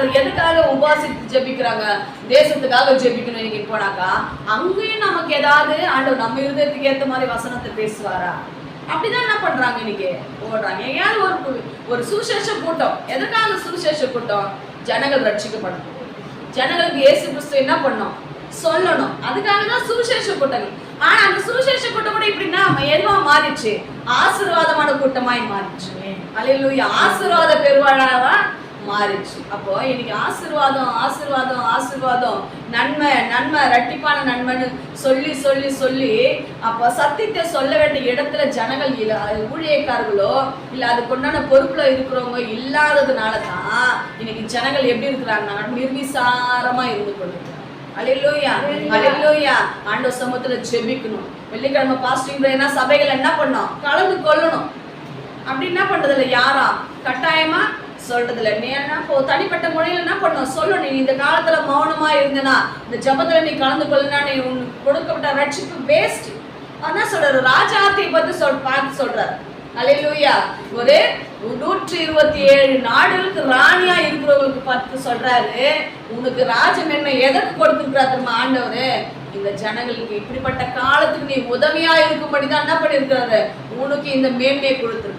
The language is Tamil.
ஆண்டவர் எதுக்காக உபாசித்து ஜெபிக்கிறாங்க? தேசத்துக்காக ஜெபிக்கணும். இன்னைக்கு போனாக்கா அங்கேயும் நமக்கு ஏதாவது ஆண்டவர் நம்ம இருதயத்துக்கு ஏற்ற மாதிரி வசனத்தை பேசுவாரா? அப்படிதான் என்ன பண்றாங்க இன்னைக்கு ஓடுறாங்க. எங்கேயாவது ஒரு சுவிசேஷ கூட்டம். எதற்காக சுவிசேஷ கூட்டம்? ஜனங்கள் ரட்சிக்கப்படணும், ஜனங்களுக்கு இயேசு கிறிஸ்து என்ன பண்ணணும் சொல்லணும். அதுக்காக தான் சுவிசேஷ கூட்டங்கள். ஆனா அந்த சுவிசேஷ கூட்டம் கூட இப்படின்னா எதுவா மாறிடுச்சு? ஆசீர்வாதமான கூட்டமாய் மாறிடுச்சு. அல்லேலூயா. ஆசீர்வாத பெருவாழாவா மாறிடுச்சு. அப்போ இன்னைக்கு ஆசீர்வாதம் ஆசீர்வாதம் ஆசீர்வாதம், நன்மை நன்மை, இரட்டிப்பான நன்மைன்னு சொல்லி சொல்லி சொல்லி அப்போ சத்தியத்தை சொல்ல வேண்டிய இடத்துல ஜனங்கள் இல்லை, ஊழியக்காரர்களோ இல்லை அதுக்குண்டான பொறுப்புல இருக்கிறவங்க இல்லாததுனால தான் இன்னைக்கு ஜனங்கள் எப்படி இருக்கிறாங்கன்னா நிர்விசாரமா இருந்து கொண்டிருக்கிறாங்க. அல்லேலூயா அல்லேலூயா. ஆண்டவர் சமூகத்துல ஜெபிக்கணும். வெள்ளிக்கிழமை பாஸ்டிங் பிரேயர்னா சபைகள் என்ன பண்ணணும்? கலந்து கொள்ளணும். அப்படி என்ன பண்றது இல்லை, யாரா கட்டாயமா சொல்றது இல்லை. நீ என்ன தனிப்பட்ட முறையில் என்ன பண்ணணும் சொல்லணும். நீ இந்த காலத்துல மௌனமா இருந்தனா, இந்த ஜபத்துல நீ கலந்து கொள்ளனா, நீ உனக்கு கொடுக்கப்பட்ட ரட்சிப்பு வேஸ்ட். அதான் சொல்றாரு, ராஜாத்தை பத்தி பார்த்து சொல்றாரு. அல்லேலூயா. ஒரு 127 நாடுகளுக்கு ராணியா இருக்கிறவங்களுக்கு பார்த்து சொல்றாரு, உனக்கு ராஜமேன்மை எதற்கு கொடுத்திருக்கிறார் தெரியுமா ஆண்டவரு? இந்த ஜனங்களுக்கு இப்படிப்பட்ட காலத்துக்கு நீ உதவியா இருக்கும்படிதான் என்ன பண்ணிருக்கிறாரு, உனக்கு இந்த மேன்மையை கொடுத்திருக்கிறார்.